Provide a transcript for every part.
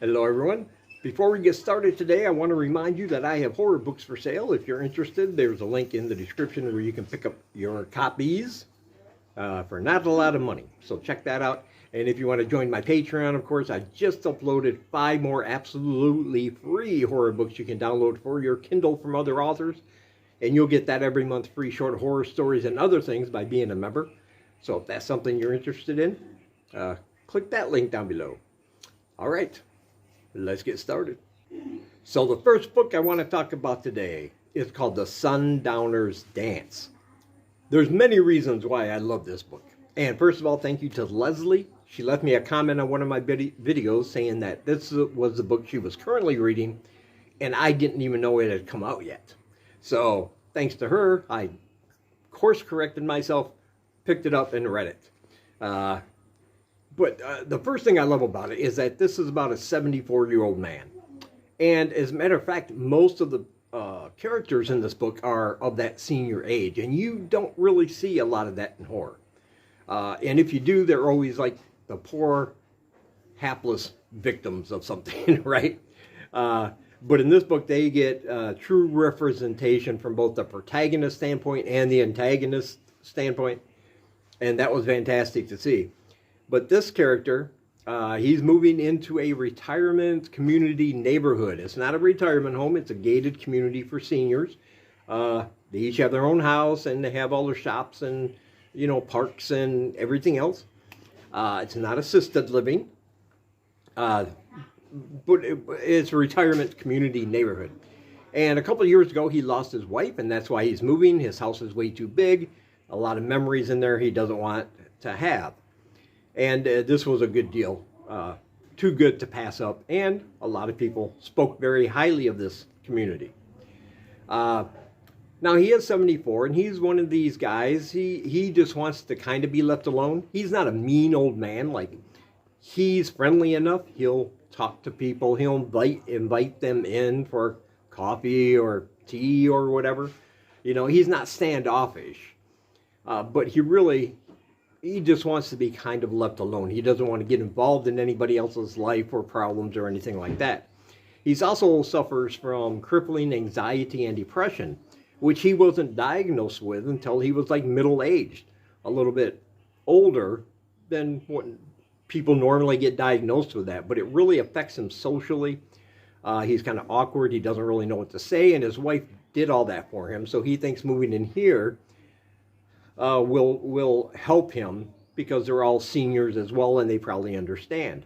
Hello everyone. Before we get started today, I want to remind you that I have horror books for sale. If you're interested, there's a link in the description where you can pick up your copies for not a lot of money. So check that out. And if you want to join my Patreon, of course, I just uploaded 5 more absolutely free horror books you can download for your Kindle from other authors. And you'll get that every month, free short horror stories and other things by being a member. So if that's something you're interested in, click that link down below. All right. Let's get started. So the first book I want to talk about today is called The Sundowner's Dance. There's many reasons why I love this book. And first of all, thank you to Leslie. She left me a comment on one of my videos saying that this was the book she was currently reading, and I didn't even know it had come out yet. So thanks to her, I course corrected myself, picked it up, and read it. But the first thing I love about it is that this is about a 74-year-old man. And as a matter of fact, most of the characters in this book are of that senior age. And you don't really see a lot of that in horror. And if you do, they're always like the poor, hapless victims of something, right? But in this book, they get true representation from both the protagonist standpoint and the antagonist standpoint. And that was fantastic to see. But this character, he's moving into a retirement community neighborhood. It's not a retirement home. It's a gated community for seniors. They each have their own house, and they have all their shops and, you know, parks and everything else. It's not assisted living, but it's a retirement community neighborhood. And a couple of years ago, he lost his wife, and that's why he's moving. His house is way too big. A lot of memories in there he doesn't want to have. And this was a good deal, too good to pass up. And a lot of people spoke very highly of this community. Now, he is 74, and he's one of these guys. He just wants to kind of be left alone. He's not a mean old man. Like, he's friendly enough. He'll talk to people. He'll invite them in for coffee or tea or whatever. You know, he's not standoffish. But he just wants to be kind of left alone. He doesn't want to get involved in anybody else's life or problems or anything like that. He also suffers from crippling anxiety and depression, which he wasn't diagnosed with until he was like middle-aged, a little bit older than what people normally get diagnosed with that. But it really affects him socially. He's kind of awkward. He doesn't really know what to say, and his wife did all that for him. So he thinks moving in here will help him because they're all seniors as well, and they probably understand.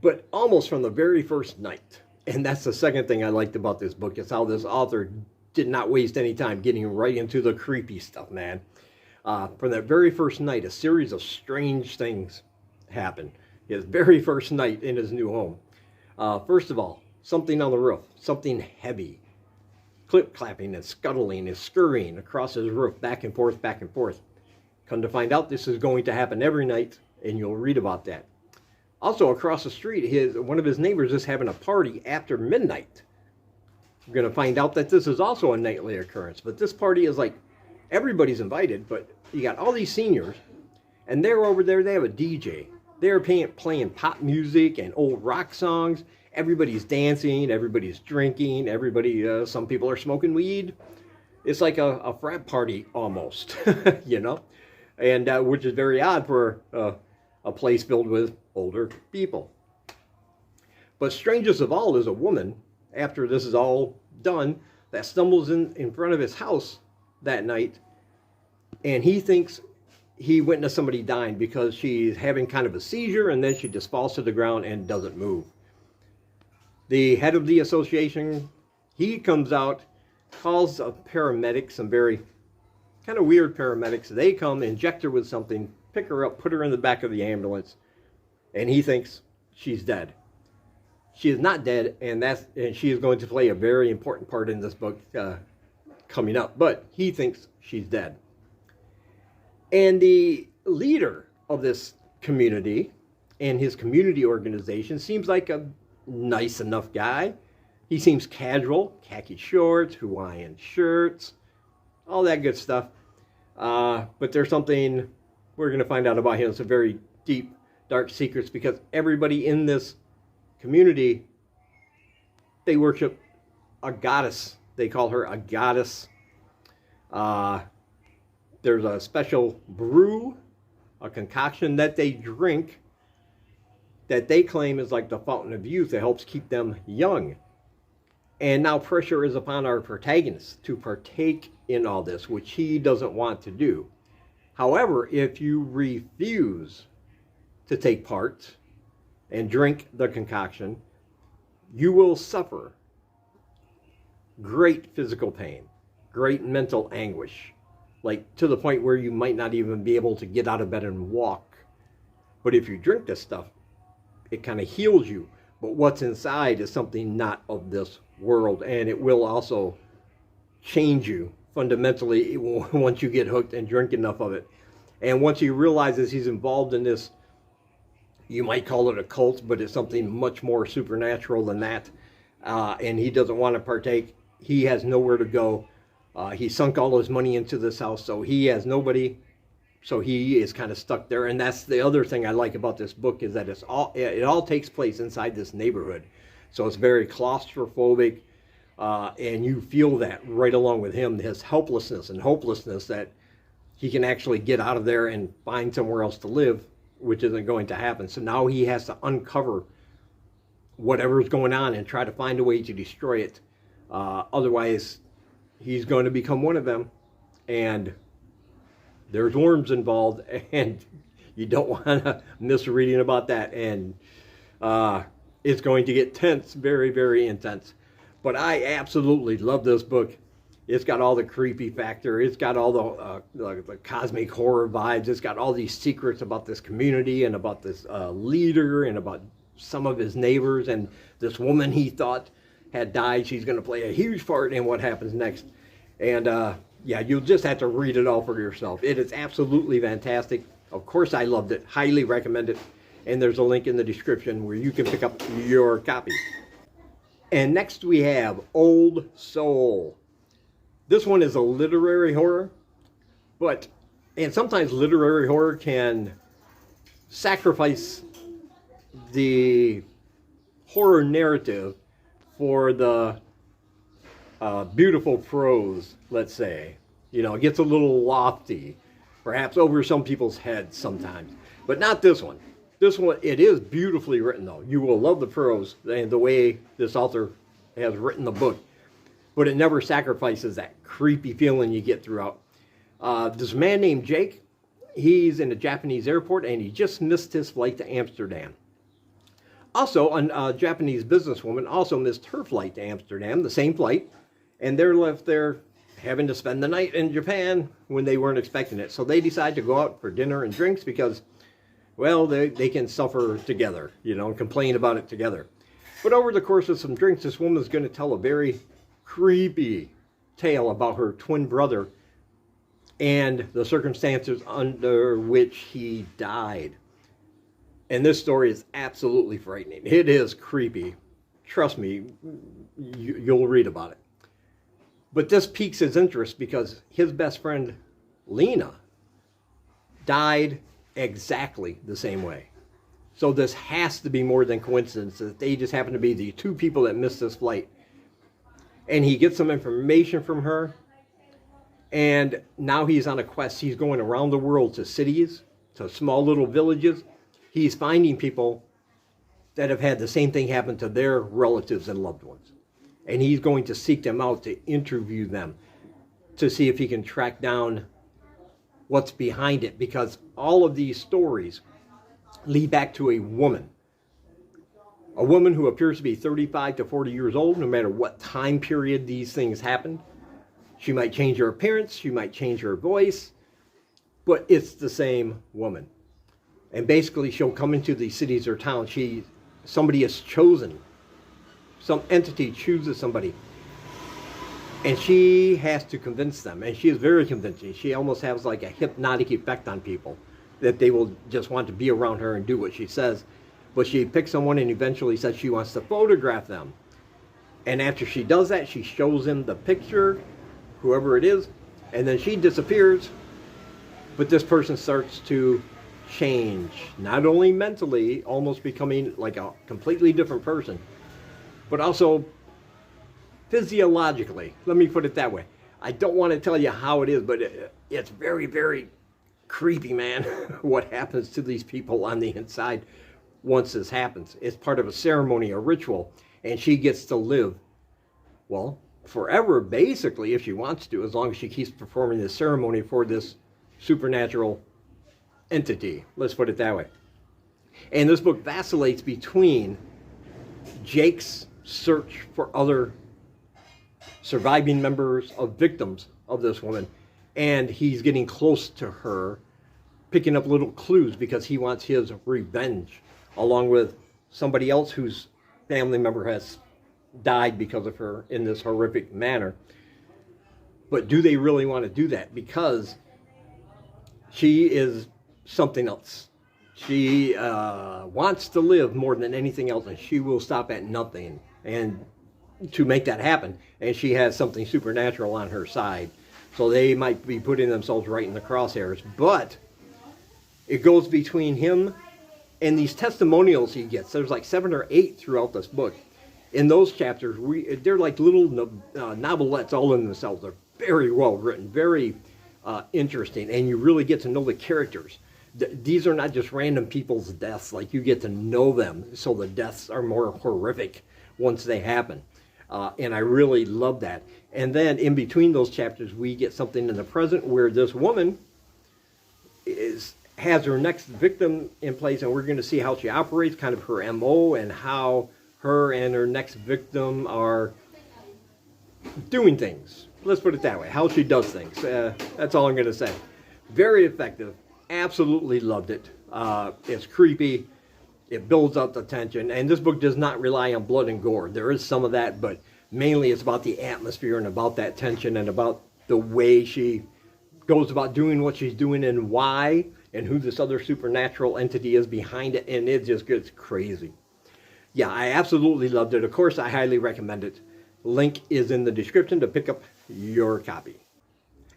But almost from the very first night, and that's the second thing I liked about this book, is how this author did not waste any time getting right into the creepy stuff, man. From that very first night, a series of strange things happened. His very first night in his new home. First of all, something on the roof, something heavy. Clip-clapping and scuttling and scurrying across his roof, back and forth, back and forth. Come to find out, this is going to happen every night, and you'll read about that. Also, across the street, one of his neighbors is having a party after midnight. We're going to find out that this is also a nightly occurrence, but this party is like, everybody's invited, but you got all these seniors, and they're over there, they have a DJ. They're playing pop music and old rock songs. Everybody's dancing, everybody's drinking, some people are smoking weed. It's like a frat party almost, you know, and which is very odd for a place filled with older people. But strangest of all is a woman, after this is all done, that stumbles in front of his house that night, and he thinks he witnessed somebody dying because she's having kind of a seizure, and then she just falls to the ground and doesn't move. The head of the association, he comes out, calls a paramedic, some very kind of weird paramedics. They come, inject her with something, pick her up, put her in the back of the ambulance, and he thinks she's dead. She is not dead, and she is going to play a very important part in this book coming up, but he thinks she's dead. And the leader of this community and his community organization seems like a nice enough guy. He seems casual, khaki shorts, Hawaiian shirts, all that good stuff. But there's something we're going to find out about him. It's a very deep, dark secrets, because everybody in this community, they worship a goddess. They call her a goddess. There's a special brew, a concoction that they drink that they claim is like the fountain of youth. It helps keep them young. And now pressure is upon our protagonist to partake in all this, which he doesn't want to do. However, if you refuse to take part and drink the concoction, you will suffer great physical pain, great mental anguish, like to the point where you might not even be able to get out of bed and walk. But if you drink this stuff, it kind of heals you. But what's inside is something not of this world, and it will also change you fundamentally once you get hooked and drink enough of it. And once he realizes he's involved in this, you might call it a cult, but it's something much more supernatural than that, and he doesn't want to partake. He has nowhere to go. He sunk all his money into this house, so he has nobody. So he is kind of stuck there. And that's the other thing I like about this book, is that it all takes place inside this neighborhood. So it's very claustrophobic, and you feel that right along with him, his helplessness and hopelessness, that he can actually get out of there and find somewhere else to live, which isn't going to happen. So now he has to uncover whatever's going on and try to find a way to destroy it. Otherwise, he's going to become one of them, and there's worms involved, and you don't want to miss reading about that. And it's going to get tense, very, very intense. But I absolutely love this book. It's got all the creepy factor. It's got all the cosmic horror vibes. It's got all these secrets about this community and about this leader and about some of his neighbors, and this woman he thought had died. She's going to play a huge part in what happens next. And yeah, you'll just have to read it all for yourself. It is absolutely fantastic. Of course, I loved it. Highly recommend it. And there's a link in the description where you can pick up your copy. And next we have Old Soul. This one is a literary horror, and sometimes literary horror can sacrifice the horror narrative for the beautiful prose, let's say. You know, it gets a little lofty, perhaps over some people's heads sometimes, but not this one. This one, it is beautifully written, though. You will love the prose and the way this author has written the book, but it never sacrifices that creepy feeling you get throughout. This man named Jake, he's in a Japanese airport, and he just missed his flight to Amsterdam. Also, a Japanese businesswoman also missed her flight to Amsterdam, the same flight, and they're left there having to spend the night in Japan when they weren't expecting it. So they decide to go out for dinner and drinks because, well, they can suffer together, you know, and complain about it together. But over the course of some drinks, this woman's going to tell a very creepy tale about her twin brother and the circumstances under which he died. And this story is absolutely frightening. It is creepy. Trust me, you'll read about it. But this piques his interest because his best friend, Lena, died exactly the same way. So this has to be more than coincidence that they just happen to be the two people that missed this flight. And he gets some information from her, and now he's on a quest. He's going around the world to cities, to small little villages. He's finding people that have had the same thing happen to their relatives and loved ones. And he's going to seek them out to interview them, to see if he can track down what's behind it, because all of these stories lead back to a woman who appears to be 35 to 40 years old, no matter what time period these things happened. She might change her appearance, she might change her voice, but it's the same woman. And basically she'll come into these cities or towns. Somebody is chosen. Some entity chooses somebody. And she has to convince them. And she is very convincing. She almost has like a hypnotic effect on people, that they will just want to be around her and do what she says. But she picks someone and eventually says she wants to photograph them. And after she does that, she shows him the picture, whoever it is, and then she disappears. But this person starts to change, not only mentally, almost becoming like a completely different person, but also physiologically. Let me put it that way. I don't want to tell you how it is, but it's very, very creepy, man, what happens to these people on the inside once this happens. It's part of a ceremony, a ritual, and she gets to live, well, forever, basically, if she wants to, as long as she keeps performing this ceremony for this supernatural entity. Let's put it that way. And this book vacillates between Jake's search for other surviving members of victims of this woman, and he's getting close to her, picking up little clues because he wants his revenge, along with somebody else whose family member has died because of her in this horrific manner. But do they really want to do that? Because she is something else. She wants to live more than anything else, and she will stop at nothing and to make that happen. And she has something supernatural on her side. So they might be putting themselves right in the crosshairs. But it goes between him and these testimonials he gets. There's like 7 or 8 throughout this book. In those chapters, they're like little novelettes all in themselves. They're very well written, very interesting, and you really get to know the characters. These are not just random people's deaths. Like, you get to know them, so the deaths are more horrific once they happen. And I really love that. And then in between those chapters, we get something in the present where this woman has her next victim in place, and we're going to see how she operates, kind of her MO, and how her and her next victim are doing things. Let's put it that way, how she does things. That's all I'm going to say. Very effective. Absolutely loved it. It's creepy. It builds up the tension. And this book does not rely on blood and gore. There is some of that, but mainly it's about the atmosphere and about that tension and about the way she goes about doing what she's doing and why, and who this other supernatural entity is behind it. And it just gets crazy. Yeah, I absolutely loved it. Of course, I highly recommend it. Link is in the description to pick up your copy.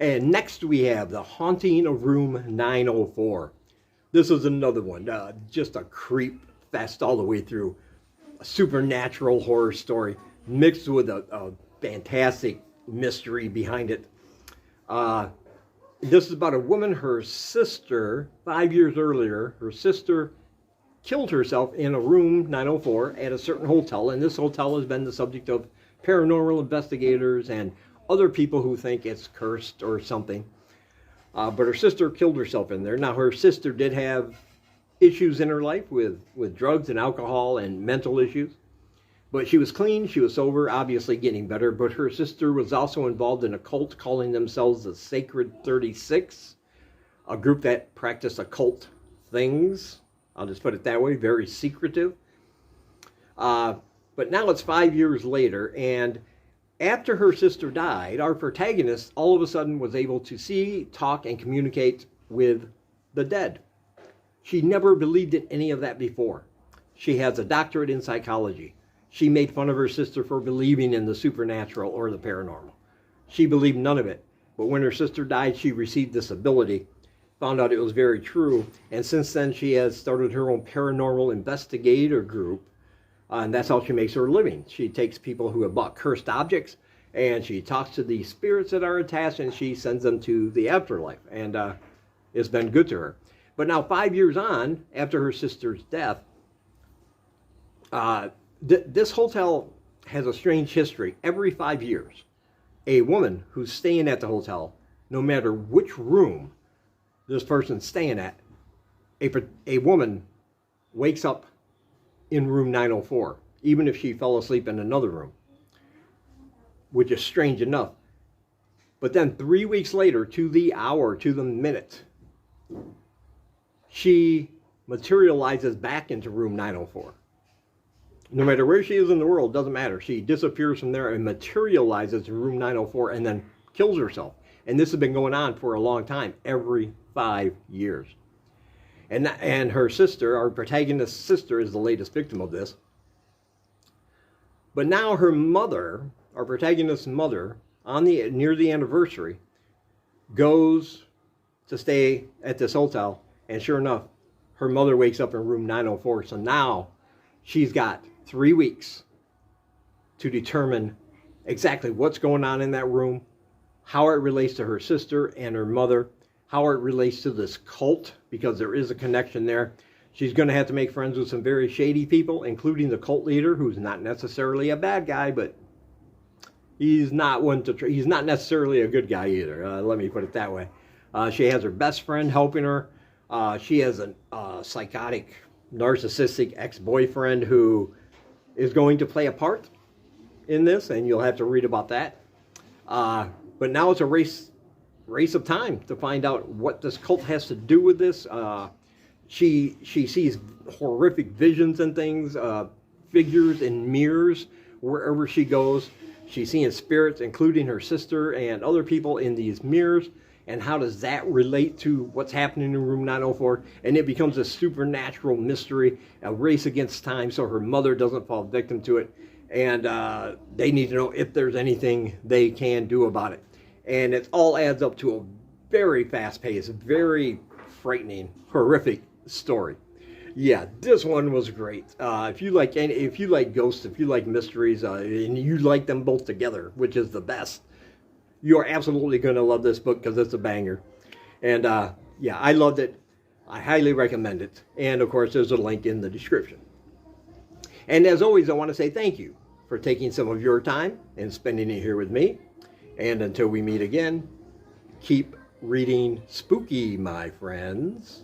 And next we have The Haunting of Room 904. This is another one, just a creep fest all the way through. A supernatural horror story mixed with a fantastic mystery behind it. This is about a woman, her sister, 5 years earlier, her sister killed herself in a room 904 at a certain hotel, and this hotel has been the subject of paranormal investigators and other people who think it's cursed or something. But her sister killed herself in there. Now, her sister did have issues in her life with drugs and alcohol and mental issues, but she was clean, she was sober, obviously getting better. But her sister was also involved in a cult calling themselves the Sacred 36, a group that practiced occult things. I'll just put it that way, very secretive. But now it's 5 years later, and after her sister died, our protagonist all of a sudden was able to see, talk, and communicate with the dead. She never believed in any of that before. She has a doctorate in psychology. She made fun of her sister for believing in the supernatural or the paranormal. She believed none of it. But when her sister died, she received this ability, found out it was very true, and since then she has started her own paranormal investigator group, and that's how she makes her living. She takes people who have bought cursed objects, and she talks to the spirits that are attached, and she sends them to the afterlife, and it's been good to her. But now 5 years on, after her sister's death, this hotel has a strange history. Every 5 years, a woman who's staying at the hotel, no matter which room this person's staying at, a woman wakes up in room 904, even if she fell asleep in another room, which is strange enough. But then 3 weeks later, to the hour, to the minute, she materializes back into room 904. No matter where she is in the world, doesn't matter. She disappears from there and materializes in room 904 and then kills herself. And this has been going on for a long time, every 5 years. And her sister, our protagonist's sister, is the latest victim of this. But now her mother, our protagonist's mother, near the anniversary, goes to stay at this hotel, and sure enough, her mother wakes up in room 904. So now she's got 3 weeks to determine exactly what's going on in that room, how it relates to her sister and her mother, how it relates to this cult, because there is a connection there. She's going to have to make friends with some very shady people, including the cult leader, who's not necessarily a bad guy, but he's not he's not necessarily a good guy either. Let me put it that way. She has her best friend helping her. She has a psychotic, narcissistic ex-boyfriend who is going to play a part in this, and you'll have to read about that. But now it's a race of time to find out what this cult has to do with this. She sees horrific visions and things, figures in mirrors wherever she goes. She's seeing spirits, including her sister and other people in these mirrors. And how does that relate to what's happening in room 904? And it becomes a supernatural mystery, a race against time, so her mother doesn't fall victim to it. And they need to know if there's anything they can do about it. And it all adds up to a very fast-paced, very frightening, horrific story. Yeah, this one was great. If you like ghosts, if you like mysteries, and you like them both together, which is the best, you're absolutely going to love this book because it's a banger. And yeah, I loved it. I highly recommend it. And of course, there's a link in the description. And as always, I want to say thank you for taking some of your time and spending it here with me. And until we meet again, keep reading spooky, my friends.